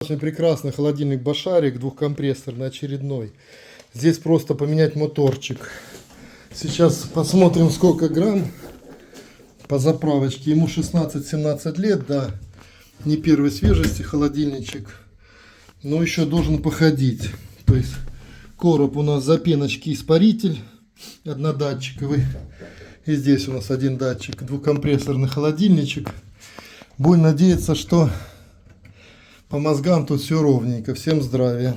Очень прекрасный холодильник Башарик, двухкомпрессорный, очередной. Здесь просто поменять моторчик. Сейчас посмотрим, сколько грамм по заправочке. Ему 16-17 лет, да. Не первой свежести холодильничек. Но еще должен походить. То есть короб у нас запеночки испаритель однодатчиковый. И здесь у нас один датчик. Двухкомпрессорный холодильничек. Будем надеяться, что по мозгам тут все ровненько. Всем здравия.